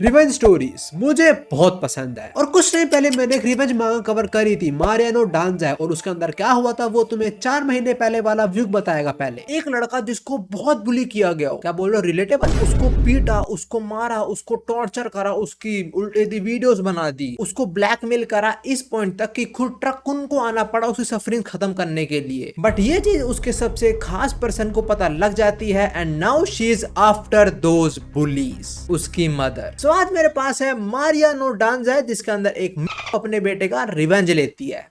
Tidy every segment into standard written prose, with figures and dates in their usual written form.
Revenge stories मुझे बहुत पसंद है और कुछ टाइम पहले मैंने एक रिवेंज मांगा कवर करी थी मारियानो डांजा और उसके अंदर क्या हुआ था वो तुम्हें 4 महीने पहले वाला व्यू बताएगा। पहले एक लड़का जिसको बहुत बुली किया गया हो, क्या बोल रहे हो, रिलेटेबल, उसको पीटा, उसको मारा, उसको टॉर्चर करा, उसकी उल्टी वीडियोस बना दी, उसको ब्लैकमेल करा इस पॉइंट तक कि खुद ट्रक उनको आना पड़ा उसकी सफरिंग खत्म करने के लिए। बट ये चीज उसके सबसे खास पर्सन को पता लग जाती है and now she is after those bullies, उसकी मदर। तो आज मेरे पास है मारियानो डांजा जिसके अंदर एक अपने बेटे का रिवेंज लेती है।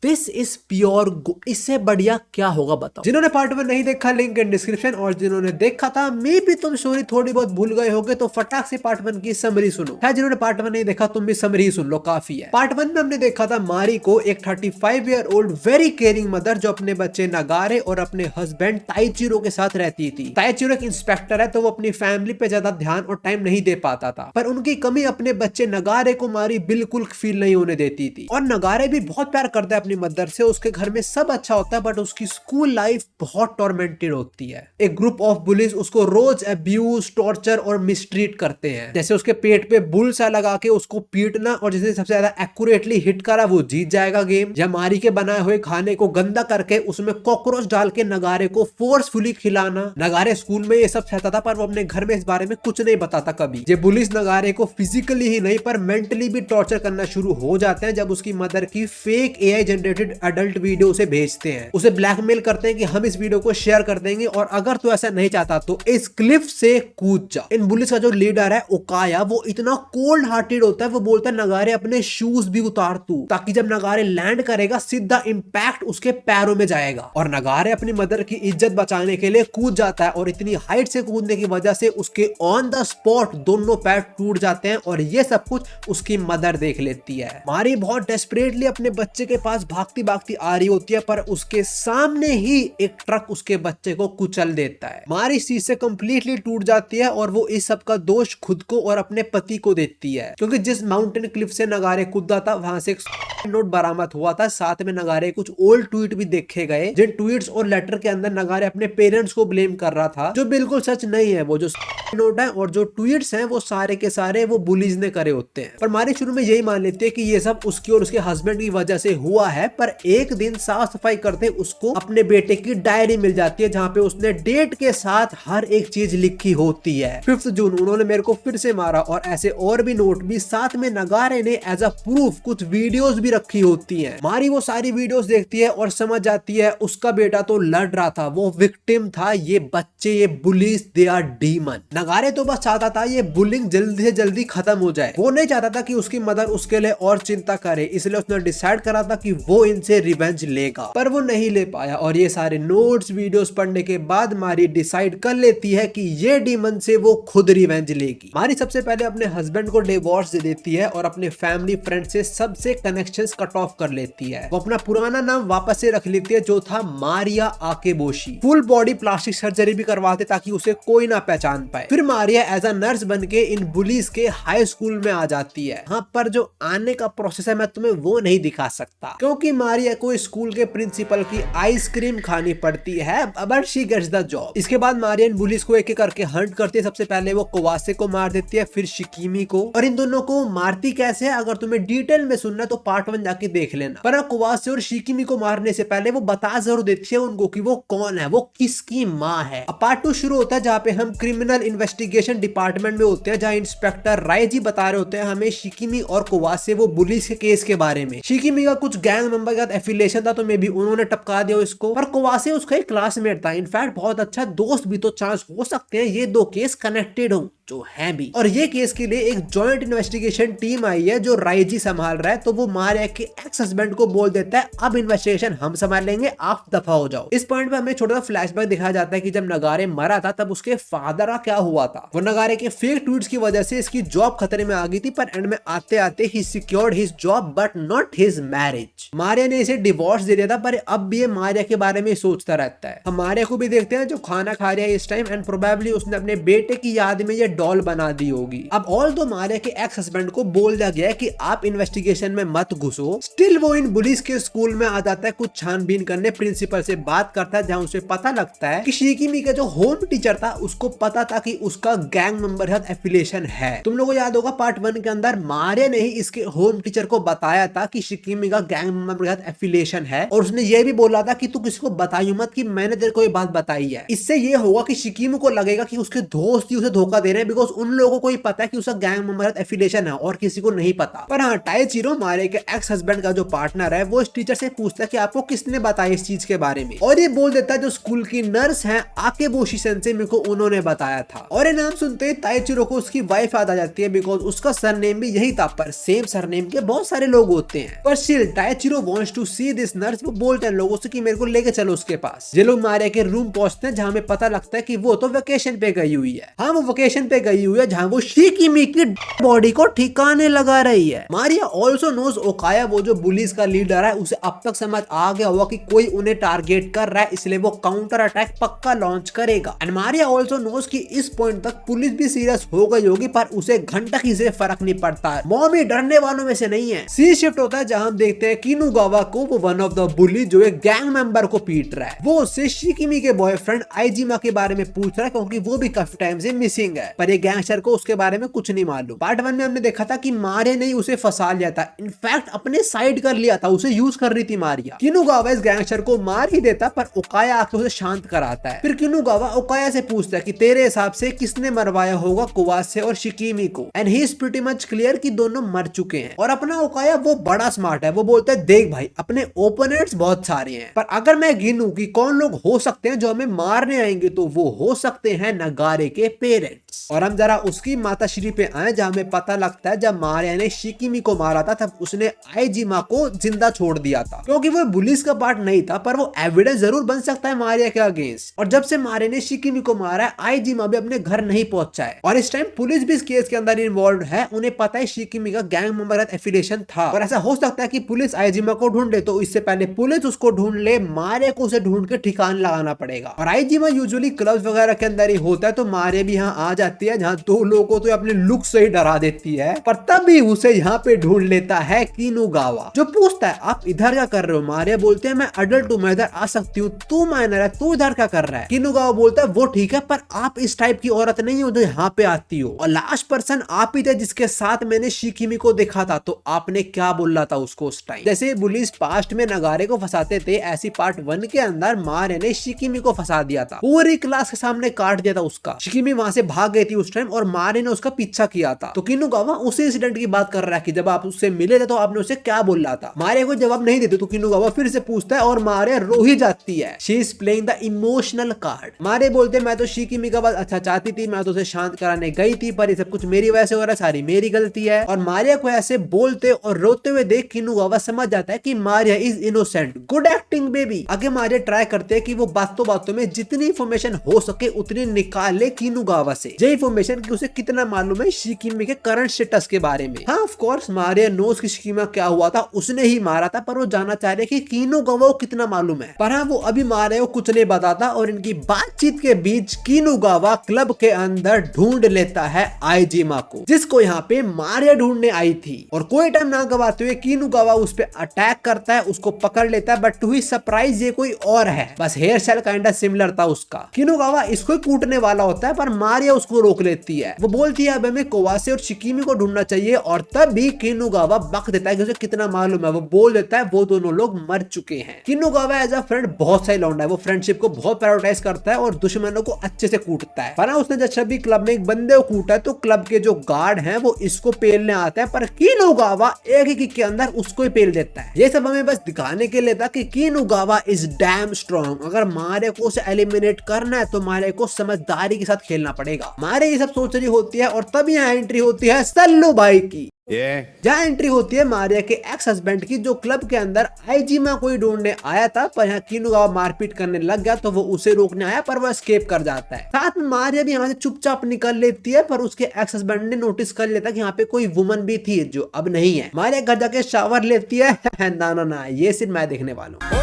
दिस इज प्योर इससे बढ़िया क्या होगा बताओ। जिन्होंने पार्ट 1 नहीं देखा लिंक इन डिस्क्रिप्शन, और जिन्होंने देखा था मे भी तुम स्टोरी थोड़ी बहुत भूल गए होगे तो फटाक से पार्ट 1 की समरी सुनो। है जिन्होंने पार्ट 1 नहीं देखा तुम भी समरी सुन लो, काफी है। पार्ट 1 में हमने देखा था मारी को, एक 35 year old very caring mother जो अपने बच्चे नगारे और अपने हस्बैंड ताइचिरो के साथ रहती थी। ताइचिरो एक इंस्पेक्टर है तो वो अपनी फैमिली पे ज्यादा ध्यान और टाइम नहीं दे पाता था, पर उनकी कमी अपने बच्चे नगारे को मारी बिल्कुल फील नहीं होने देती थी। और नगारे भी बहुत प्यार करता है अपनी मदर से, उसके घर में सब अच्छा होता है बट उसकी स्कूल लाइफ बहुत टॉर्मेंटेड होती है। एक ग्रुप ऑफ बुलिस उसको रोज अब्यूज, टॉर्चर और मिसट्रीट करते हैं, जैसे उसके पेट पे बुल सा लगा के उसको पीटना, और जिसे सबसे ज्यादा एक्यूरेटली हिट करा वो जीत जाएगा गेम। या मारी के बनाए हुए खाने को गंदा करके उसमें कॉकरोच डाल के नगारे को फोर्सफुली खिलाना। नगारे स्कूल में ये सब सहता था पर वो अपने घर में इस बारे में कुछ नहीं बताता कभी। ये बुलिस नगारे को फिजिकली ही नहीं पर मेंटली भी टॉर्चर करना शुरू हो जाते हैं जब उसकी मदर की fake AI generated adult video उसे भेजते हैं, उसे ब्लैकमेल करते हैं कि हम इस वीडियो को शेयर कर देंगे और अगर तू ऐसा नहीं चाहता तो इस क्लिफ से कूद जा। इन बुलिस का जो लीडर है ओकाया, वो इतना कोल्ड हार्टेड होता है, वो बोलता है नगारे अपने शूज भी उतार तू, ताकि जब नगारे लैंड करेगा सीधा इंपैक्ट उसके पैरों में जाएगा। और नगारे अपनी मदर की इज्जत बचाने के लिए कूद जाता है और इतनी हाइट से कूदने की वजह से उसके ऑन द स्पॉट दोनों पैर टूट जाते हैं और ये सब कुछ उसकी मदर देख लेती है। मारी बहुत डेस्परेटली अपने बच्चे के पास भागती भागती आ रही होती है पर उसके सामने ही एक ट्रक उसके बच्चे को कुचल देता है। मारी इस चीज से कंप्लीटली टूट जाती है और वो इस सब का दोष खुद को और अपने पति को देती है, क्योंकि जिस माउंटेन क्लिफ से नगारे कूदा था वहां से एक नोट बरामद हुआ था, साथ में नगारे कुछ ओल्ड ट्वीट भी देखे गए जिन ट्वीट्स और लेटर के अंदर नगारे अपने पेरेंट्स को ब्लेम कर रहा था, जो बिल्कुल सच नहीं है। वो जो नोट है और जो ट्वीट्स हैं वो सारे के सारे वो बुलीज ने करे होते हैं। पर मारी शुरू में यही मान लेती है कि ये सब उसकी और उसके हस्बैंड की वजह से हुआ है, पर एक दिन साफ सफाई करते उसको अपने बेटे की डायरी मिल जाती है जहां पे उसने डेट के साथ हर एक चीज लिखी होती है। 5 जून उन्होंने मेरे को फिर से मारा, और ऐसे और भी नोट भी साथ में नगारे ने एज अ प्रूफ कुछ वीडियोस भी रखी होती हैं। मारी वो सारी वीडियोस देखती है और समझ जाती है उसका बेटा तो लड़ रहा था, वो विक्टिम था, ये बच्चे, ये बुलिस, दे आर डीमन। नगारे तो बस चाहता था ये बुलिंग जल्दी से जल्दी खत्म हो जाए, वो नहीं चाहता था कि उसकी मदर उसके लिए और चिंता करे, इसलिए उसने डिसाइड करा था कि वो इनसे रिवेंज लेगा, पर वो नहीं ले पाया। और ये सारे नोट्स वीडियोस पढ़ने के बाद मारी डिसाइड कर लेती है कि ये डीमन से वो खुद रिवेंज लेगी। मारी सबसे पहले अपने हस्बैंड को डिवोर्स दे देती है और अपने फैमिली फ्रेंड से सबसे कनेक्शंस कट ऑफ कर लेती है। वो अपना पुराना नाम वापस से रख लेती है जो था Maria Akeboshi. Full body plastic surgery भी करवाते ताकि उसे कोई ना पहचान पाए। फिर मारिया एज अ नर्स बनके इन बुलीज के हाई स्कूल में आ जाती है। हाँ, पर जो आने का प्रोसेस है मैं तुम्हें वो नहीं दिखा सकता क्योंकि मारिया को स्कूल के प्रिंसिपल की आइसक्रीम खानी पड़ती है, but she gets the job. इसके बाद मारिया इन बुलिस को एक एक करके हंट करती है। सबसे पहले वो कोवासे को मार देती है, फिर शिकीमी को, और इन दोनों को मारती कैसे है अगर तुम्हें डिटेल में सुनना है तो पार्ट 1 जाके देख लेना। पर कोवासे और शिकीमी को मारने से पहले वो बता जरूर देती है उनको कि वो कौन है, वो किसकी माँ है। पार्ट 2 शुरू होता है जहाँ पे हम क्रिमिनल इन्वेस्टिगेशन डिपार्टमेंट में होते हैं, जहाँ इंस्पेक्टर रायजी बता रहे होते हैं हमें शिकीमी और कोवासे वो बुलिस के केस के बारे में। शिकीमी का कुछ गैंग मेंबर के साथ एफिलिएशन था तो मे भी उन्होंने टपका दिया इसको, पर कोवासे उसका एक क्लासमेट था, इनफैक्ट बहुत अच्छा दोस्त भी, तो चांस हो सकते हैं ये दो केस कनेक्टेड हो, जो है भी। और ये केस के लिए एक जॉइंट इन्वेस्टिगेशन टीम आई है जो रायजी संभाल रहा है, तो वो मारिया के एक्स हस्बैंड को बोल देता है अब इन्वेस्टिगेशन हम संभाल लेंगे, आप दफा हो जाओ। इस पॉइंट पे हमें छोटा सा फ्लैशबैक दिखाया जाता है कि जब नगारे मरा था तब उसके फादर का क्या हुआ था। वो नगारे के फेक ट्वीट्स की वजह से इसकी जॉब खतरे में आ गई थी, पर एंड में आते आते ही secured his job but not his marriage. Maria ने इसे डिवोर्स दे दिया था, पर अब भी ये मारिया के बारे में सोचता रहता है। हम मारिया को भी देखते हैं जो खाना खा रहा है इस टाइम, एंड प्रोबेबली उसने अपने बेटे की याद में ये डॉल बना दी होगी। अब ऑल दो मारिया के एक्स हस्बैंड को बोल दिया गया कि आप इन्वेस्टिगेशन में मत घुसो, स्टिल वो इन बुलिस के स्कूल में आ जाता है कुछ छानबीन करने, प्रिंसिपल से बात करता है, जहाँ उसे पता लगता है कि शिकिमी का जो होम टीचर था उसको पता था कि उसका गैंग मेंबर के साथ एफिलिएशन है। तुम लोगों को याद होगा पार्ट 1 के अंदर मारिया ने ही इसके होम टीचर को बताया था कि शिकिमी का गैंग मेंबर के साथ एफिलिएशन है, और उसने ये भी बोला था कि तू किसी को बताइयो मत कि मैंने तेरे को ये बात बताई है। इससे ये होगा कि शिकिमी को लगेगा कि उसके दोस्त ही उसे धोखा दे रहे हैं, बिकॉज उन लोगों को ही पता है कि उसका गैंग मेंबर के साथ एफिलिएशन है और किसी को नहीं पता। पर हाँ, टाइचिरो मारिया के एक्स हस्बैंड का जो पार्टनर है वो इस टीचर से पूछता है कि आपको किसने बताया इस चीज के बारे में, और ये बोल देता है जो स्कूल की नर्स है आकेबोशी सेंसे मेरे को उन्होंने बताया था। और ये नाम सुनते ही टाइचिरो को उसकी वाइफ याद आ जाती है, बिकॉज उसका सरनेम भी यही था, पर सेम सरनेम के बहुत सारे लोग होते हैं। पर still Taichiro wants to see this nurse, वो बोलते हैं लोगों से कि मेरे को लेके चलो उसके पास। ये लोग मारिया के रूम पहुंचते हैं, जहाँ में पता लगता है कि वो तो वेकेशन पे गई हुई है। हाँ, वो वेकेशन पे गई हुई है, जहाँ वो शिकिमी की बॉडी को ठिकाने लगा रही है। मारिया ऑल्सो नोज ओकाया, वो जो पुलिस का लीडर है, उसे अब तक समझ आ गया होगा कि कोई उन्हें टारगेट कर रहा है, इसलिए वो काउंटर अटैक पक्का लॉन्च करेगा। एंड मारिया ऑल्सो नोज कि इस पॉइंट तक पुलिस भी सीरियस हो गई होगी, पर उसे घंटा की से फर्क नहीं पड़ता है। मॉमी डरने वालों में से नहीं है। सी शिफ्ट होता है, जहां हम देखते हैं किनुगावा को, वो वन ऑफ द बुली जो एक गैंग मेंबर को पीट रहा है। वो उससे शिकिमी के बॉयफ्रेंड आइजिमा के बारे में पूछ रहा है, क्योंकि वो भी काफी टाइम से मिसिंग है, पर ये गैंगस्टर को उसके बारे में कुछ नहीं मालूम। पार्ट 1 में हमने देखा था कि मारिया ने उसे फंसा लिया था, इनफैक्ट अपने साइड कर लिया था, उसे यूज कर रही थी मारिया। किनुगावा इस गैंगस्टर को मार ही देता, पर ओकाया आके उसे शांत कराता है। फिर किनुगावा ओकाया से पूछता है कि तेरे हिसाब से किसने मरवाया होगा कुवासे और शिकिमी को, and he is pretty much clear कि दोनों मर चुके हैं। और अपना ओकाया वो बड़ा स्मार्ट है, वो बोलता है देख भाई, अपने ओपोनेंट्स बहुत सारे हैं, पर अगर मैं गिनूं कि कौन लोग हो सकते हैं जो हमें मारने आएंगे, तो वो हो सकते हैं नगारे के पेरेंट्स। और हम जरा उसकी माताश्री पे आए, जहां हमें पता लगता है जब मारिया ने शिकिमी को मारा था तब उसने आइजिमा को जिंदा छोड़ दिया था, क्योंकि वो पुलिस का पार्ट नहीं था, पर वो एविडेंस जरूर बन सकता है मारिया के अगेंस्ट। और जब से मारिया ने शिकिमी को मारा है, आइजिमा भी अपने घर नहीं पहुंचा है, और इस टाइम पुलिस भी इस केस के अंदर इन्वॉल्व है। उन्हें पता है शिकिमी का गैंग मेंबर का एफिलिएशन था, और ऐसा हो सकता है कि पुलिस आइजिमा को ढूंढे, तो इससे पहले पुलिस उसको ढूंढ ले, मारिया को उसे ढूंढ के ठिकाना लगाना पड़ेगा। और आइजिमा यूजुअली क्लब्स वगैरह के अंदर ही होता है, तो मारिया भी यहाँ आ जाती है, जहाँ दो लोगों को तो अपने लुक से ही डरा देती है, पर तब भी उसे यहाँ पे ढूंढ लेता है किनुगावा, जो पूछता है आप इधर क्या कर रहे हो। मारिया बोलते हैं मैं अडल्ट हूँ, मैं इधर आ सकती हूँ, तू माइनर है, तू इधर क्या कर रहा है। किनुगावा बोलता है वो ठीक है, पर आप इस टाइप की औरत नहीं हो जो यहाँ पे आती हो, और लास्ट पर्सन आप ही थे जिसके साथ मैंने शिकिमी को देखा था, तो आपने क्या बोला था उसको उस टाइम। जैसे पुलिस पास्ट में नगारे को फंसाते थे, ऐसी पार्ट 1 के अंदर मारिया ने शिकिमी को फंसा दिया था, पूरी क्लास के सामने काट दिया था उसका। शिकिमी वहां से भाग गई थी उस टाइम, और मारिया ने उसका पीछा किया था। तो किनुगावा उसी इंसिडेंट की बात कर रहा है कि जब आप उससे मिले थे तो आपने उसे क्या बोला था। मारिया को जवाब नहीं देते, तो किनुगावा फिर से पूछता है, और मारिया रो ही जाती है। She is playing the emotional card. Maria बोलते मैं तो शिकिमी का बात अच्छा चाहती थी, मैं तो उसे शांत कराने गई थी, पर ये सब कुछ मेरी वजह से हो रहा है, सारी मेरी गलती है। और मारिया को ऐसे बोलते और रोते हुए देख किनुगावा समझ जाता है कि Maria is innocent. Good acting baby. आगे मारिया ट्राई करते हैं कि वो बातों बातों में जितनी इंफॉर्मेशन हो सके उतनी निकाल ले किनुगावा से, ये इंफॉर्मेशन कि उसे कितना मालूम है शिकिमी के करंट स्टेटस के बारे में। हाँ, ऑफ कोर्स मारिया नोज की शिकिमी क्या हुआ था, उसने ही मारा था, पर वो जानना चाह रहे कि किनुगावा को कितना मालूम है। पर हाँ, वो अभी मारिया को कुछ नहीं बताता, और इनकी बातचीत के बीच किनुगावा क्लब के अंदर ढूंढ लेता है आइजिमा को, जिसको यहाँ पे मारिया ढूंढने आई थी। और कोई टाइम ना गवाते हुए किनुगावा उस पे अटैक करता है, उसको पकड़ लेता है, बट टू ही सरप्राइज ये कोई और है, बस hair style kind of similar था उसका। किनुगावा इसको कूटने वाला होता है, पर मारिया उसको रोक लेती है। वो बोलती है अब हमें कुवासे और शिकिमी को ढूंढना चाहिए, और तब भी किनुगावा बक देता है कि उसे कितना मालूम है। वो बोल देता है वो दोनों लोग मर चुके हैं। किनुगावा एज अ फ्रेंड बहुत सही लौंडा है, वो फ्रेंडशिप को बहुत प्रायोरिटाइज करता है और दुश्मनों को अच्छे से कूटता है। पर उसने जब भी क्लब में एक बंदे को कूटा है, तो क्लब के जो गार्ड हैं वो इसको पेलने आते हैं, पर किनुगावा एक ही किक के अंदर उसको ही पेल देता है। ये सब हमें बस दिखाने के लिए था कि किनुगावा इज डैम स्ट्रॉन्ग। अगर मारिया को उसे एलिमिनेट करना है तो मारिया को समझदारी के साथ खेलना पड़ेगा। मारिया ये सब सोच रही होती है, और तब यहाँ एंट्री होती है सल्लू भाई की। जहाँ एंट्री होती है मारिया के एक्स हस्बैंड की, जो क्लब के अंदर आइजिमा को ढूंढने आया था, पर यहाँ किनुगावा मारपीट करने लग गया, तो वो उसे रोकने आया, पर वो एस्केप कर जाता है। साथ में मारिया भी यहाँ से चुपचाप निकल लेती है, पर उसके एक्स हस्बैंड ने नोटिस कर लेता कि यहाँ पे कोई वुमन भी थी जो अब नहीं है। मारिया घर जाके शावर लेती है। ना ना ना, ये सिर्फ मैं देखने वाला हूँ।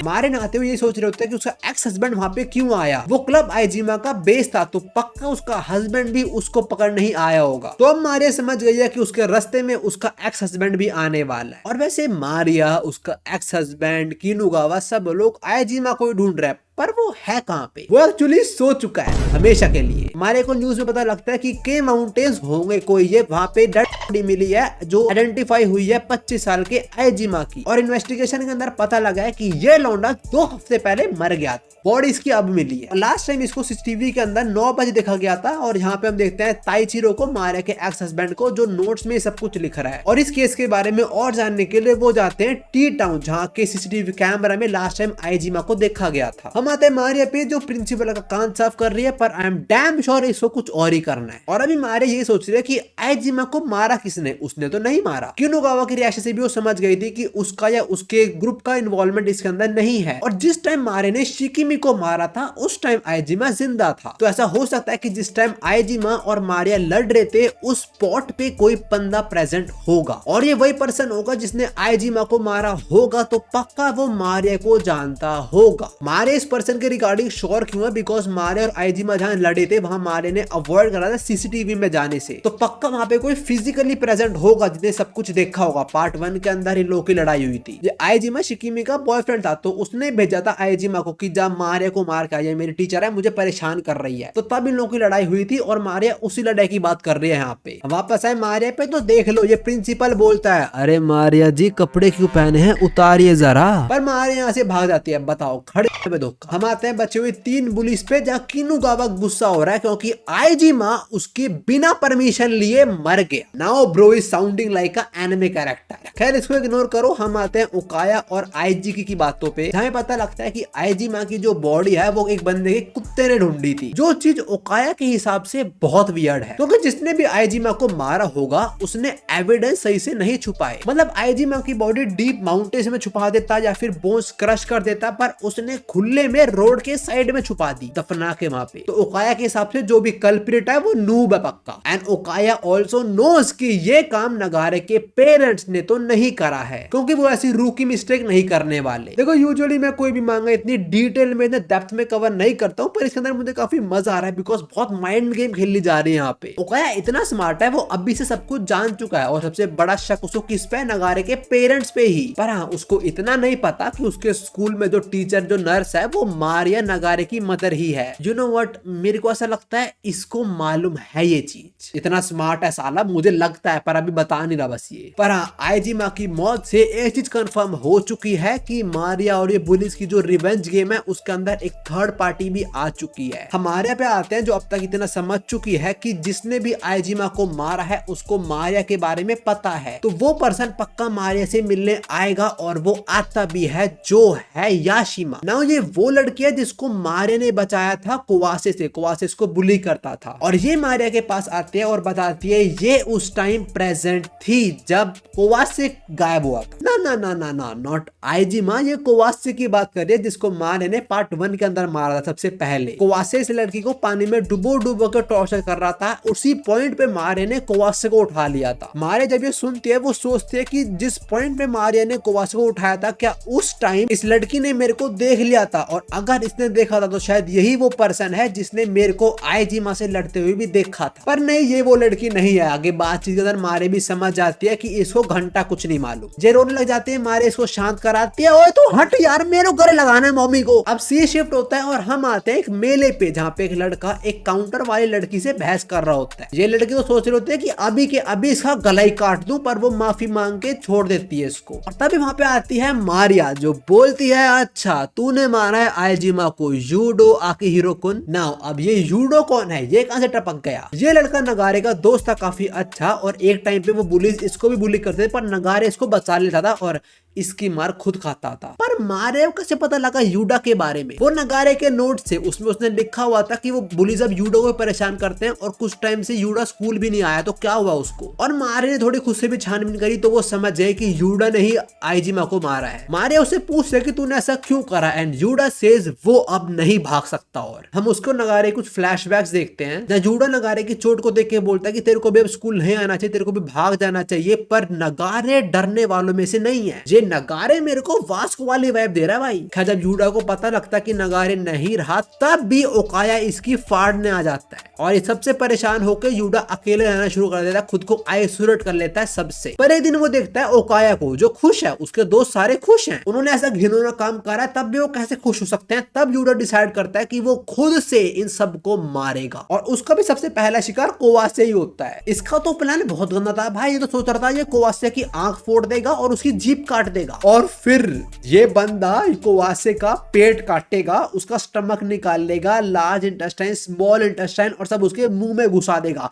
मारे नहाते हुए ये सोच रहे होते हैं कि उसका एक्स हस्बैंड वहाँ पे क्यों आया। वो क्लब आइजिमा का बेस था तो पक्का उसका हस्बैंड भी उसको पकड़ नहीं आया होगा। तो अब मारिया समझ गई है कि उसके रास्ते में उसका एक्स हस्बैंड भी आने वाला है। और वैसे मारिया, उसका एक्स हस्बैंड, किनुगावा सब लोग आइजिमा को ढूंढ रहे हैं, पर वो है कहाँ पे। वो एक्चुअली सो चुका है हमेशा के लिए। हमारे को न्यूज में पता लगता है कि के माउंटेन्स होंगे कोई, ये वहाँ पे डेड बॉडी मिली है जो आइडेंटिफाई हुई है 25 साल के आइजिमा की। और इन्वेस्टिगेशन के अंदर पता लगा है कि ये लौंडा 2 हफ्ते पहले मर गया था। बॉडी इसकी अब मिली है। लास्ट टाइम इसको सीसीटीवी के अंदर 9 बजे देखा गया था। और यहाँ पे हम देखते हैं ताइचिरो को, मारिया के एक्स हस्बैंड को, जो नोट्स में सब कुछ लिख रहा है। और इस केस के बारे में और जानने के लिए वो जाते हैं टी टाउन, जहाँ के सीसीटीवी कैमरा में लास्ट टाइम आइजिमा को देखा गया था। हम आते हैं मारिया पे, जो प्रिंसिपल का कान साफ कर रही है, पर आई एम डैम श्योर इसको कुछ और ही करना है। और अभी मारिया ये सोच रही है कि आइजिमा को मारा किसने, उसने तो नहीं मारा। किनुगावा की रिएक्शन से भी वो समझ गई थी कि उसका या उसके ग्रुप का इन्वॉल्वमेंट इसके अंदर नहीं है। और जिस टाइम मारे ने शिकिमी को मारा था उस टाइम आइजिमा जिंदा था। तो ऐसा हो सकता है कि जिस टाइम आइजिमा और मारिया लड़ रहे थे उस स्पॉट पे कोई बंदा प्रेजेंट होगा। और ये वही पर्सन होगा जिसने आइजिमा को मारा होगा। तो पक्का वो मारिया को जानता होगा। मारिया इस पर्सन के रिगार्डिंग श्योर क्यों है, बिकॉज मारिया और आइजिमा जहां लड़े थे वहां मारिया ने अवॉइड करा था सीसीटीवी में जाने से। तो पक्का वहां पे कोई फिजिकली प्रेजेंट होगा जिसने सब कुछ देखा होगा। पार्ट 1 के अंदर इन लोगों की लड़ाई हुई थी। ये आइजिमा शिकिमी का बॉयफ्रेंड था, तो उसने भेजा था आइजिमा को कि जा मारिया को मार के आ, ये मेरी टीचर है, मुझे परेशान कर रही है। तो तब इन लोगों की लड़ाई हुई थी और मारिया उसी लड़ाई की बात कर रही है। यहाँ पे वापस आए मारिया पे तो देख लो, ये प्रिंसिपल बोलता है, अरे मारिया जी कपड़े क्यों पहने हैं, उतारिए जरा। पर मारिया यहाँ से भाग जाती है। बताओ, खड़े में धोखा। हम आते हैं बचे हुए 3 बुलिस पे, जहाँ किनुगावा गुस्सा हो रहा है क्योंकि आइजिमा उसके बिना परमिशन लिए मर गया। Now bro is sounding like a anime character. खैर इसको इग्नोर करो। हम आते हैं उकाया और आईजी की बातों पे, जहाँ पता लगता है कि आइजिमा की जो बॉडी है वो एक बंदे के कुत्ते ने ढूंढी थी, जो चीज उकाया के हिसाब से बहुत वियर्ड है। क्योंकि जिसने भी आइजिमा को मारा होगा उसने एविडेंस सही से नहीं छुपाए। मतलब आइजिमा की बॉडी डीप माउंटेन्स में छुपा देता या फिर बोन्स क्रश कर देता, पर उसने खुले में रोड के साइड में छुपा दी दफना के वहां पे। तो उकाया के हिसाब से जो भी कल्प्रिट है वो नूब है पक्का। एंड उकाया ऑल्सो नोज कि ये काम नगारे के पेरेंट्स ने तो नहीं करा है, क्योंकि वो ऐसी रूकी मिस्टेक नहीं करने वाले। देखो यूजुअली मैं कोई भी मांगा इतनी डिटेल में, इतने डेप्थ में कवर नहीं करता हूँ, पर इसके अंदर मुझे काफी मजा आ रहा है बिकॉज बहुत माइंड गेम खेलनी जा रही है यहाँ पे। उकाया इतना स्मार्ट है, वो अभी से सब कुछ जान चुका है और सबसे बड़ा शक उसको किस पे, नगारे के पेरेंट्स पे ही। पर हाँ, उसको इतना नहीं पता कि उसके स्कूल में जो टीचर, जो नर्स है, वो मारिया नगारे की मदर ही है। यू नो व्हाट, मेरे को ऐसा लगता है इसको मालूम है ये चीज। इतना स्मार्ट है साला, मुझे लगता है, पर अभी बता नहीं रहा बस ये। पर हाँ, आइजिमा की मौत से एक चीज कंफर्म हो चुकी है कि मारिया और ये बुलिस की जो रिवेंज गेम है उसके अंदर एक थर्ड पार्टी भी आ चुकी है। हमारे पे आते हैं, जो अब तक इतना समझ चुकी है कि जिसने भी आइजिमा को मारा है उसको मारिया के बारे में पता है। तो वो पर्सन पक्का मारिया से मिलने आएगा और वो आता भी है, जो है याशिमा। नाउ ये वो लड़की है जिसको मारिया ने बचाया था कुवासे से। कुवासे इसको बुली करता था और ये मारिया के पास आती है और बताती है ये उस टाइम प्रेजेंट थी जब कुवासे गायब हुआ था। ना ना ना ना ना, नॉट आइजिमा, ये कुवासे की बात कर रही है जिसको मारिया ने पार्ट 1 के अंदर मारा था सबसे पहले। कुवासे इस लड़की को पानी में डुबो के टॉर्चर कर रहा था। उसी पॉइंट पे मारिया ने कुवासे को उठा लिया था। मारिया जब ये सुनती है वो सोचती है कि जिस पॉइंट पे मारिया ने कुवासे को उठाया था, क्या उस टाइम इस लड़की ने मेरे को देख लिया था? और अगर इसने देखा था तो शायद यही वो पर्सन है जिसने मेरे को आइजिमा से लड़ते हुए भी देखा था। पर नहीं, ये वो लड़की नहीं है। आगे बातचीत के अंदर मारिया भी समझ जाती है कि इसको घंटा कुछ नहीं मालूम। जे रोने लग जाते हैं, मारिया इसको शांत कराती है, ओए तो हट यार, मेरे गले लगाना है मम्मी को। अब सी शिफ्ट होता है और हम आते हैं एक मेले पे, जहाँ पे एक लड़का एक काउंटर वाली लड़की से बहस कर रहा होता है। ये लड़की तो सोच रहे होते हैं कि अभी के अभी इसका गला ही काट दूं, पर वो माफी मांग के छोड़ देती है इसको। और तभी वहां पे आती है मारिया, जो बोलती है अच्छा तूने मारा है आइजिमा को, यूडो आकी हिरोकुन। नाउ अब ये यूडो कौन है, ये कहां से टपक गया? ये लड़का नगारे का दोस्त था काफी अच्छा, और एक टाइम पे वो बुलीज इसको भी बुली करते थे, पर नगारे इसको बचा लेता था और इसकी मार खुद खाता था। पर मारिया को कैसे पता लगा यूडा के बारे में? वो नगारे के नोट से उसमें उसने लिखा हुआ था कि वो बुलीज अब यूडो को परेशान करते हैं और कुछ टाइम से यूडा स्कूल भी नहीं आया, तो क्या हुआ उसको? और मारिया ने थोड़ी खुद से भी छानबीन करी तो वो समझ गए कि यूडा ने ही आइजिमा को मारा है। मारिया उससे पूछते कि तूने ऐसा क्यों करा, एंड यूडा सेज वो अब नहीं भाग सकता। और हम उसको नगारे कुछ फ्लैशबैक्स देखते हैं जहाँ यूडा नगारे की चोट को देख के बोलता है कि तेरे को भी अब स्कूल नहीं आना चाहिए, तेरे को भी भाग जाना चाहिए। पर नगारे डरने वालों में से नहीं है। ये नगारे मेरे को वास्को वाली वाइब दे रहा है भाई। खैर जब यूडा को पता लगता कि नगारे नहीं रहा तब भी ओकाया इसकी फाड़ने आ जाता है और ये सबसे परेशान होकर यूडा अकेले रहना शुरू कर देता है, खुद को आइसोलेट कर लेता है सबसे। पर एक दिन वो देखता है ओकाया को जो खुश है, उसके दोस्त सारे खुश हैं, उन्होंने ऐसा घिनौना काम करा है तब भी वो कैसे खुश हो सकते हैं। तब यूडा डिसाइड करता है कि वो खुद से इन सबको मारेगा और उसका भी सबसे पहला शिकार कोवासे ही होता है। इसका तो प्लान बहुत गंदा था भाई, ये तो सोच रहा था ये कोवासे की आंख फोड़ देगा और उसकी जीभ काट देगा और फिर ये बंदा कोवासे का पेट काटेगा, उसका स्टमक निकाल लेगा, लार्ज इंटेस्टाइन, स्मॉल इंटेस्टाइन और सब उसके मुंह में घुसा देगा।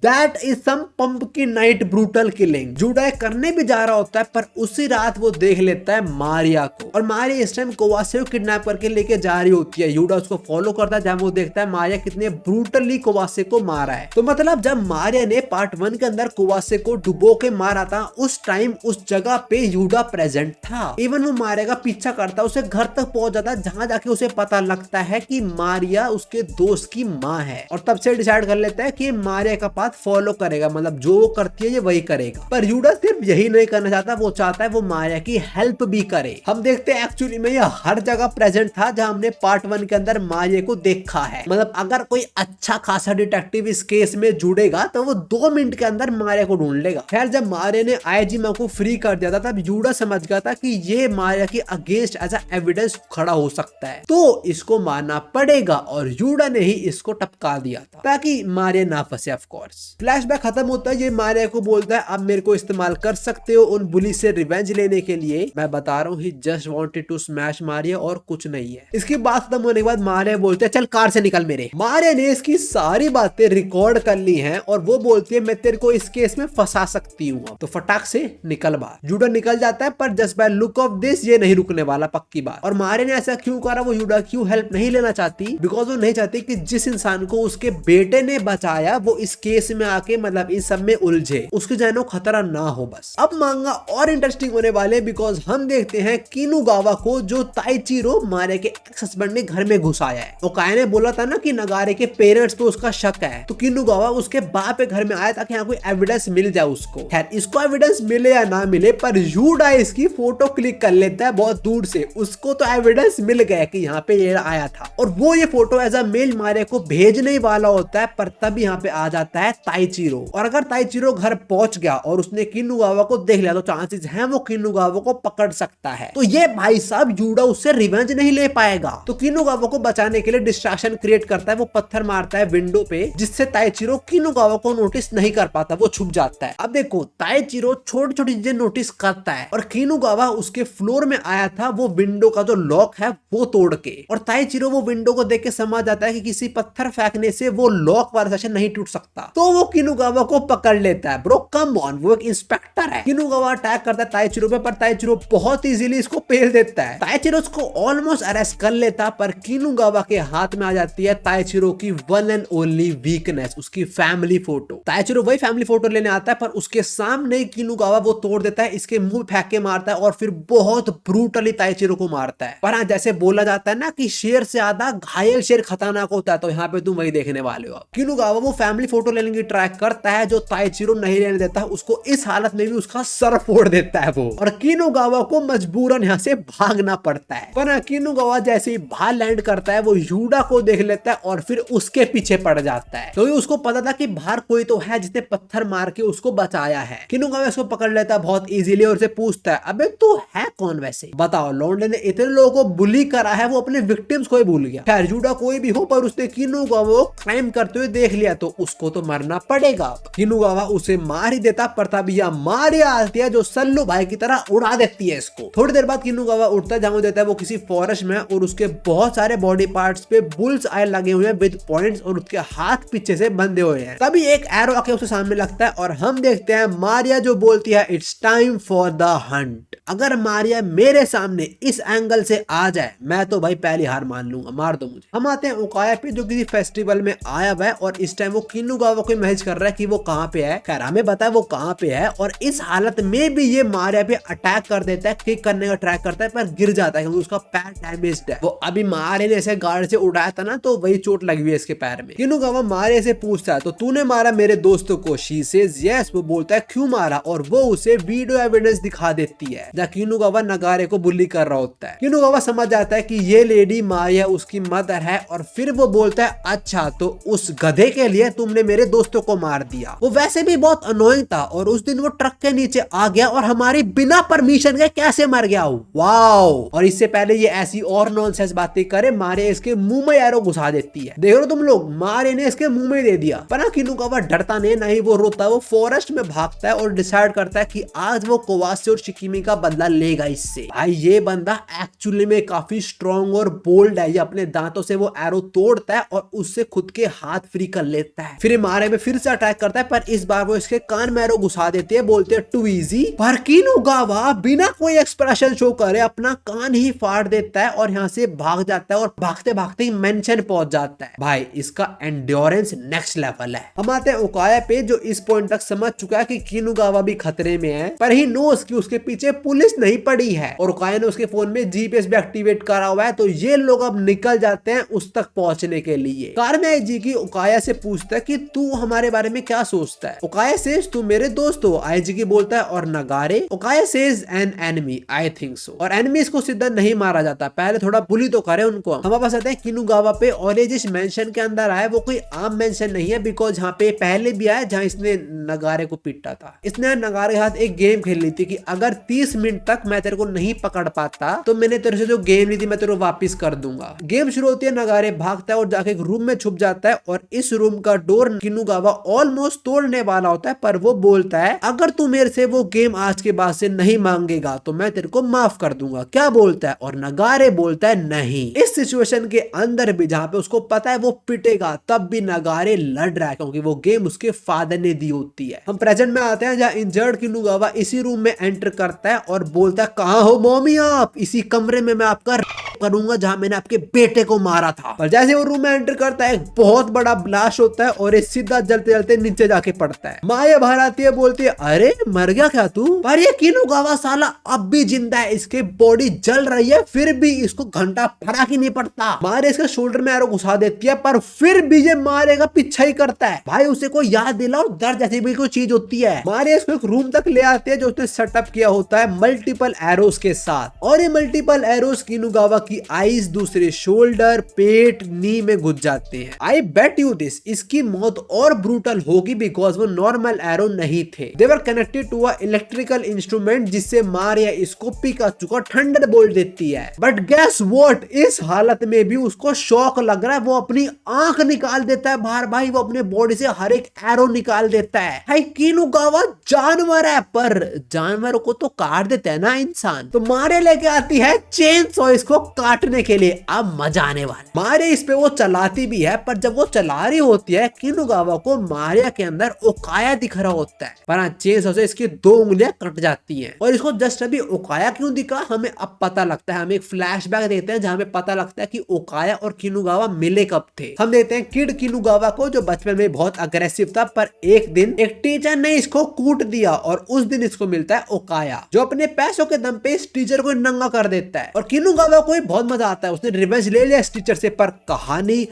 That is some pumpkin night brutal killing। जूडा करने भी जा रहा होता है पर उसी रात वो देख लेता है मारिया को और मारिया इस टाइम कोवासे को किडनैप करके लेके जा रही होती है। यूडा उसको फॉलो करता है जहां वो देखता है मारिया कितने ब्रूटली कोवासे को मारा है। तो मतलब जब मारिया ने पार्ट 1 के अंदर कोवासे को डुबो के मारा था उस टाइम उस जगह पे यूडा प्रेजेंट था। इवन वो मारिया का पीछा करता है, उसे घर तक पहुंच जाता है जहां जाके उसे पता लगता है कि मारिया उसके दोस्त की माँ है और तब से डिसाइड कर लेता है कि मारिया का पाथ फॉलो करेगा, मतलब जो वो करती है ये वही करेगा। पर यूडा सिर्फ यही नहीं करना चाहता, वो चाहता है वो मारिया की हेल्प भी करे। हम देखते हैं एक्चुअली में ये हर जगह प्रेजेंट था जहां हमने पार्ट 1 के अंदर मारिया को देखा है। मतलब अगर कोई अच्छा खासा डिटेक्टिव इस केस में जुड़ेगा तो वो 2 मिनट के अंदर मारिया को ढूंढ लेगा। खैर जब मारिया ने आईजीमा को फ्री कर दिया था तब यूडा समझ गया था कि ये मारिया के अगेंस्ट एज एविडेंस खड़ा हो सकता है तो इसको मारना पड़ेगा और यूडा ने ही इसको टपका दिया था ताकि मारिया ना फंसे। ऑफ कोर्स फ्लैशबैक खत्म होता है, ये मारिया को बोलता है अब मेरे को इस्तेमाल कर सकते हो उन बुली से रिवेंज लेने के लिए। मैं बता रहा हूँ he just wanted to smash Maria और कुछ नहीं है। इसकी बात खत्म होने के बाद मारिया बोलते हैं चल कार से निकल मेरे। मारिया ने इसकी सारी बातें रिकॉर्ड कर ली हैं और वो बोलती है मैं तेरे को इस केस में फंसा सकती हूँ, तो फटाक से निकल बाहर। यूडा निकल जाता है पर just by look of this ये नहीं रुकने वाला, पक्की बात। और मारिया ने ऐसा क्यों करा, वो यूडा क्यों हेल्प नहीं लेना चाहती, बिकॉज वो नहीं चाहती कि जिस इंसान को उसके बेटे ने बचाया वो इस केस में आके मतलब इस सब में उलझे, उसकी जानो खतरा ना हो बस। अब मांगा और इंटरेस्टिंग होने वाले बिकॉज हम देखते हैं किनुगावा को जो ताइचिरो मारिया के एक्स हस्बैंड ने घर में घुसाया है। ओकाया ने बोला था ना कि नगारे के पेरेंट्स पे उसका शक है, तो किनुगावा उसके बाप के घर में आया ताकि यहाँ कोई एविडेंस मिल जाए उसको। खैर इसको एविडेंस मिले या ना मिले पर यूडा इसकी फोटो क्लिक कर लेता है बहुत दूर से, उसको तो एविडेंस मिल गया कि यहाँ पे ये आया था और वो ये photo as a mail Maria को भेजने वाला होता है। पर तब यहाँ पे आ जाता है ताइचिरो और अगर ताइचिरो घर पहुंच गया और उसने किनुगावा को देख लिया तो चांसेस हैं वो किनुगावा को पकड़ सकता है। तो ये भाई साहब यूडा उससे रिवेंज नहीं ले पाएगा, तो किनुगावा को बचाने के लिए डिस्ट्रैक्शन क्रिएट करता है, वो पत्थर मारता है विंडो पे जिससे ताइचिरो किनुगावा को नोटिस नहीं कर पाता, वो छुप जाता है। अब देखो ताइचिरो छोटी छोटी चीजें नोटिस करता है और किनुगावा उसके फ्लोर में आया था वो विंडो का जो लॉक है वो तोड़ के, और ताइचिरो वो विंडो को देख के समझ जाता है कि किसी पत्थर फेंकने से वो लॉक वाला सेक्शन नहीं टूट सकता, तो वो किनुगावा को पकड़ लेता है। ब्रो कम ऑन, वो एक इंस्पेक्टर है। किनुगावा अटैक करता है ताइचिरो पे पर ताइचिरो बहुत इजीली इसको पेल देता है। ताइचिरो उसको ऑलमोस्ट अरेस्ट कर लेता पर किनुगावा के हाथ में आ जाती है ताइचिरो की वन एंड ओनली वीकनेस, उसकी फैमिली फोटो। ताइचिरो वही फैमिली फोटो लेने आता है पर उसके सामने किनुगावा वो तोड़ देता है, इसके मुंह फेंक के मारता है और फिर बहुत ब्रूटली ताइचिरो को मारता है। पर हाँ जैसे बोला जाता है ना कि शेर से ज्यादा घायल शेर खतरनाक होता है, तो यहाँ पे तुम वही देखने वाले हो। किनुगावा वो फैमिली फोटो लेने की ट्राई करता है जो ताइचिरो नहीं लेने देता, उसको इस हालत में भी उसका सर फोड़ देता है वो, और किनुगावा को मजबूरन यहाँ से भागना पड़ता है। पर किनुगावा जैसे ही बाहर लैंड करता है वो यूडा को देख लेता है और फिर उसके पीछे पड़ जाता है, क्योंकि उसको पता था कि बाहर कोई तो है जिसने पत्थर मार के उसको बचाया है। किनुगावा उसको पकड़ लेता है बहुत इजीली और उसे पूछता है अबे तू है कौन वैसे, बताओ लौंडे ने इतने लोगों को बुली करा है वो अपने विक्टिम्स को ही भूल गया। खैर यूडा कोई भी हो पर उसने किनुगावा को क्राइम करते हुए देख लिया तो उसको तो मरना पड़ेगा। किनुगावा उसे मार ही देता पर तभी मारिया आती है जो सल्लू भाई की तरह उड़ा देती है इसको। थोड़ी देर बाद किनुगावा उठता है जहां देता है वो किसी फॉरेस्ट में और उसके बहुत सारे बॉडी पार्ट्स पे बुल्स आई लगे हुए हैं विद पॉइंट्स और उसके हाथ पीछे से बंधे हुए हैं। तभी एक एरो आके उसके सामने लगता है और हम देखते हैं मारिया जो बोलती है it's time for the Hunt. अगर मारिया मेरे सामने इस एंगल से आ जाए मैं तो भाई पहली हार मान लूंगा, मार दो मुझे। हम आते हैं ओकाया पे जो किसी फेस्टिवल में आया हुआ है और इस टाइम वो किनुगावा को को मैसेज कर रहा है कि वो कहाँ पे है। खैर हमें पता है वो कहाँ पे है, और इस हालत में भी ये मारिया पे अटैक कर देता है, किक करने का ट्राई करता है पर गिर जाता है क्योंकि उसका पैर डैमेज्ड है। वो अभी मारिया ने ऐसे गार्ड से उड़ाया था ना, तो वही चोट लगी हुई है इसके पैर में। किनुगावा मारिया से पूछता है तो तूने मारा मेरे दोस्तों को? She says yes. वो बोलता है क्यों मारा, और वो उसे वीडियो एविडेंस दिखा देती है जहाँ किनुगावा नगारे को बुली कर रहा होता है। किनुगावा समझ जाता है कि ये लेडी मारिया उसकी मदर है, और फिर वो बोलता है अच्छा तो उस गधे के लिए तुमने मेरे दोस्तों को मार दिया। वो वैसे भी बहुत अनोइंग था, और उस दिन वो ट्रक के नीचे आ गया और हमारी बिना परमिशन के कैसे मर गया। वाओ। और इससे पहले ये ऐसी और नॉनसेंस बातें करे, मारिया इसके मुंह में एरो घुसा देती है। देख लो तुम लोग, मारिया ने इसके मुंह में दे दिया। पर किनुगावा डरता नहीं, ना ही वो रोता, वो फॉरेस्ट में भागता है और डिसाइड करता है कि आज वो कोवासे और शिकिमी का बदला लेगा इससे। भाई ये बंदा एक्चुअली में काफी स्ट्रॉन्ग और बोल्ड है। ये अपने दांतों से वो एरो तोड़ता है और उससे खुद के हाथ फ्री कर लेता है। फिर मारे में फिर से अटैक करता है, पर इस बार वो इसके कान में एरो घुसा देती है, बोलते हैं टू इजी। पर किनुगावा बिना कोई एक्सप्रेशन शो करे अपना कान ही फाड़ देता है और यहाँ से भाग जाता है, और भागते भागते ही मेंशन पहुंच जाता है। भाई इसका एंड्योरेंस नेक्स्ट लेवल है। हम आते हैं ओकाया पे, जो इस पॉइंट तक समझ चुका है कि किनुगावा भी खतरे में है, पर ही नोस कि उसके पीछे पुलिस नहीं पड़ी है, और ओकाया ने उसके फोन में जीपीएस भी एक्टिवेट करा हुआ है। तो ये लोग अब निकल जाते हैं उस तक पहुंचने के लिए। कार में आईजी की ओकाया से पूछता है कि तू हमारे बारे में क्या सोचता है। ओकाया सेज तू मेरे दोस्त हो। आईजी की बोलता है और Nagare. Okaya says an enemy I think so. और एनिमीज को सीधा नहीं मारा जाता, पहले थोड़ा बुली तो करे उनको। हम वापस आते हैं किनुगावा पे, और ये जिस मेंशन के अंदर आया वो कोई आम मेंशन नहीं है, बिकॉज यहाँ पे पहले भी आया जहाँ इसने नगारे को पीटा था। इसने नगारे के साथ एक गेम खेल ली थी कि अगर 30 मिनट तक मैं तेरे को नहीं पकड़ पाता तो मैंने तेरे से जो गेम ली थी मैं तेरे को वापिस कर दूंगा। गेम शुरू होती है, नगारे भागता है और जाके एक रूम में छुप जाता है, और इस रूम का डोर किनुगावा ऑलमोस्ट तोड़ने वाला होता है, पर वो बोलता है अगर तू मेरे से वो गेम आज के बाद से नहीं मांगेगा तो मैं तेरे को माफ कर दूंगा। क्या बोलता है, और नगारे बोलता है नहीं। इस सिचुएशन के अंदर भी जहाँ पे उसको पता है वो पिटेगा, तब भी नगारे लड़ रहा है क्योंकि वो गेम उसके फादर ने दी होती है। हम प्रेजेंट में आते हैं जहाँ इंजर्ड किनुगावा इसी रूम में एंटर करता है और बोलता है कहाँ हो मॉमी आप? इसी कमरे में मैं आपका करूंगा जहां मैंने आपके बेटे को मारा था। पर जैसे वो रूम में एंटर करता है, बहुत बड़ा ब्लास्ट होता है और ये सीधा जलते जलते नीचे जाके पड़ता है। माया बाहर आती है, बोलती है अरे मर गया क्या तू? पर ये किनुगावा साला अब भी जिंदा है, इसके बॉडी जल रही है, फिर भी इसको घंटा फर्क ही नहीं पड़ता। मारे इसके शोल्डर में एरो घुसा देती है, पर फिर भी ये मारेगा पीछा ही करता है। भाई उसे कोई याद दिलाओ, दर्द जैसी भी कोई चीज होती है। मारे इसको एक रूम तक ले आते हैं जो उसने सेटअप किया होता है मल्टीपल एरोस के साथ, और ये मल्टीपल एरोस किनुगावा की आईज दूसरे शोल्डर, पेट, नी में घुस जाते हैं। आई बेट यू दिस, इसकी मौत और ब्रूटल होगी बिकॉज वो नॉर्मल एरो नहीं थे। They were connected to a electrical instrument जिससे मारिया इसको पिकाचू का थंडरबोल्ट देती है। बट गेस व्हाट, इस हालत में भी उसको शॉक लग रहा है, वो अपनी आंख निकाल देता है बाहर। भाई वो अपने बॉडी से हर एक एरो निकाल देता है। भाई किनुगावा जानवर है, पर जानवरों को तो काट देते हैं ना इंसान। तो मारे लेके आती है चेन सॉ इसको काटने के लिए। अब मजा आने वाला। मारे इस पे वो चलाती भी है, पर जब वो चला रही होती है किनुगावा को मारिया के अंदर ओकाया दिख रहा होता है, पर चेन सॉ से इसकी 2 उंगलियां कट जाती हैं। और इसको जस्ट अभी ओकाया क्यों दिखा हमें अब पता लगता है। हम एक फ्लैशबैक देखते हैं जहां हमें पता लगता है कि ओकाया और किनुगावा मिले कब थे। हम देखते हैं किड किनुगावा को जो बचपन में बहुत अग्रेसिव था, पर एक दिन एक टीचर ने इसको कूट दिया और उस दिन इसको मिलता है ओकाया जो अपने पैसों के दम पे इस टीचर को नंगा कर देता है। और किनुगावा को बहुत मजा आता है, उसने रिवेंज ले लिया इस टीचर से, पर कहानी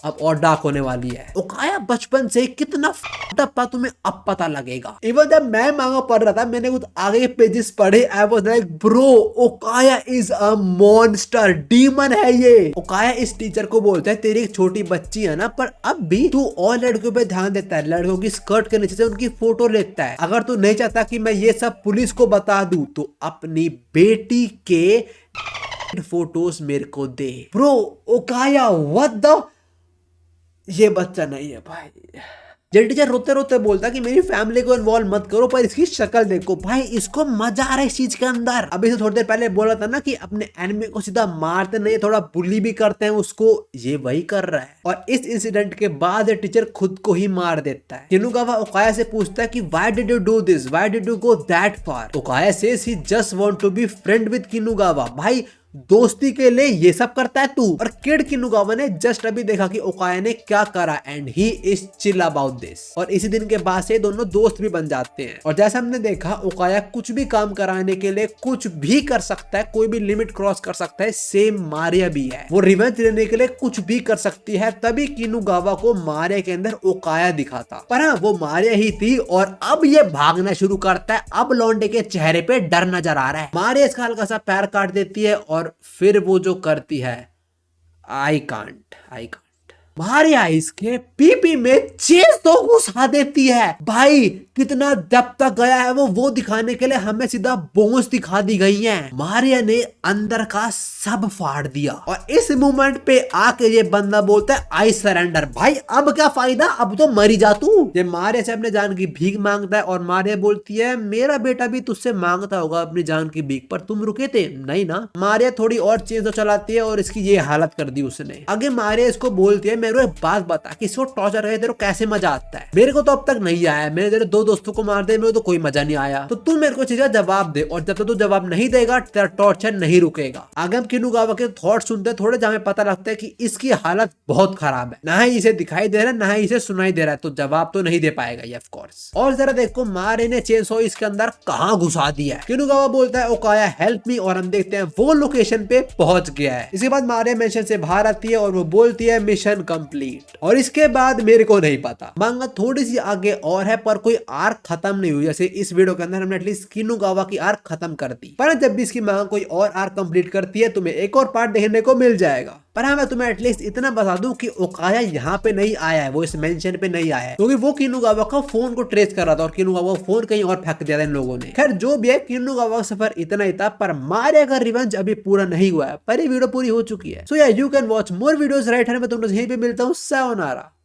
अब और डार्क होने वाली है। ओकाया बचपन से कितना फटा तुम्हें अब पता लगेगा। इवन जब मैं मांगा पढ़ रहा था, मैंने कुछ आगे के पेजेस पढ़े, I was like bro Okaya is a monster, demon है ये। ओकाया इस टीचर को बोलता है तेरी एक छोटी बच्ची है ना, पर अब भी तू और लड़कियों पे ध्यान देता है, लड़कों की स्कर्ट के नीचे से उनकी फोटो लेता है। अगर तू नहीं चाहता कि मैं ये सब पुलिस को बता दूं तो अपनी बेटी के फोटोज मेरे को दे। ब्रो ओकाया व्हाट द, ये बच्चा नहीं है भाई। जेल टीचर रोते रोते बोलता कि मेरी फैमिली को इन्वॉल्व मत करो, पर इसकी शक्ल देखो। भाई इसको मजा आ रहा है इस चीज के अंदर। अभी से थोड़ी देर पहले बोला था ना कि अपने एनिमी को सीधा मारते नहीं, थोड़ा बुली भी करते हैं उसको, ये वही कर रहा है। और इस इंसिडेंट के बाद टीचर खुद को ही मार देता है। किनुगावा ओकाया से पूछता है कि why did you do this, why did you go that far? Okaya says he just want to be friend with Kinugawa. भाई दोस्ती के लिए ये सब करता है तू। और किड किनुगावा ने जस्ट अभी देखा कि ओकाया ने क्या करा and he is chill about this. और इसी दिन के बाद से दोनों दोस्त भी बन जाते हैं। और जैसा हमने देखा ओकाया कुछ भी काम कराने के लिए कुछ भी कर सकता है, कोई भी लिमिट क्रॉस कर सकता है। सेम मारिया भी है, वो रिवेंज लेने के लिए कुछ भी कर सकती है। तभी किनुगावा को मारिया के अंदर ओकाया दिखा था, पर हाँ वो मारिया ही थी। और अब ये भागना शुरू करता है। अब लौंडे के चेहरे पे डर नजर आ रहा है। मारिया इसका हल्का सा पैर काट देती है और फिर वो जो करती है आई कांट मारिया इसके पीपी में चेस तो घुसा देती है। भाई कितना दब तक गया है वो दिखाने के लिए हमें सीधा बोन्स दिखा दी गई है। मारिया ने अंदर का सब फाड़ दिया और इस मोमेंट पे आके ये बंदा बोलता है आई सरेंडर। भाई अब क्या फायदा, अब तो मरी जा तू। ये मारिया से अपने जान की भीख मांगता है और मारिया बोलती है मेरा बेटा भी तुझसे मांगता होगा अपनी जान की भीख, पर तुम रुके थे नहीं ना। मारिया थोड़ी और चेंज तो चलाती है और इसकी ये हालत कर दी उसने। आगे मारिया इसको बोलती है मेरे को एक बात बता कि इसको टॉर्चर करे तेरे को कैसे मजा आता है। मेरे को तो अब तक नहीं आया, मैंने तेरे दो दोस्तों को मार दिया, मेरे को तो कोई मजा नहीं आया। तो तू मेरे को चीजें जवाब दे और जब तक तू जवाब नहीं देगा तेरा टॉर्चर नहीं रुकेगा। आगे हम किनुगावा के थॉट सुनते हैं थोड़े, जहाँ पता लगता है कि इसकी हालत बहुत खराब है, ना ही इसे दिखाई दे रहा है ना ही इसे सुनाई दे रहा है, तो जवाब तो नहीं दे पाएगा ये ऑफ कोर्स। और जरा देखो मारे ने चेनसॉ इसके अंदर कहाँ घुसा दिया है। किनुगावा बोलता है ओकाया हेल्प मी और हम देखते हैं वो लोकेशन पे पहुंच गया है। इसके बाद मारे मेंशन से बाहर आती है और वो बोलती है मिशन कंप्लीट। और इसके बाद मेरे को नहीं पता मांगा थोड़ी सी आगे और है, पर कोई आर्क खत्म नहीं हुई। जैसे इस वीडियो के अंदर हमने एटलीस्ट किनुगावा की आर्क खत्म कर दी, पर जब भी इसकी मांग कोई और आर्क कंप्लीट करती है तुम्हें एक और पार्ट देखने को मिल जाएगा। पर हाँ मैं तुम्हें एटलीस्ट इतना बता दूं कि ओकाया यहाँ पे नहीं आया है, वो इस मेंशन पे नहीं आया है, क्योंकि वो किनुगावा का फोन को ट्रेस कर रहा था और किनुगावा का फोन कहीं और फेंक दिया था इन लोगों ने। खैर जो भी है किनुगावा का सफर इतना ही था, पर मारिया का रिवेंज अभी पूरा नहीं हुआ है, पर ये वीडियो पूरी हो चुकी है। सो या you can watch more videos right है। मैं तुम लोग यहीं पे मिलता हूँ। सायोनारा।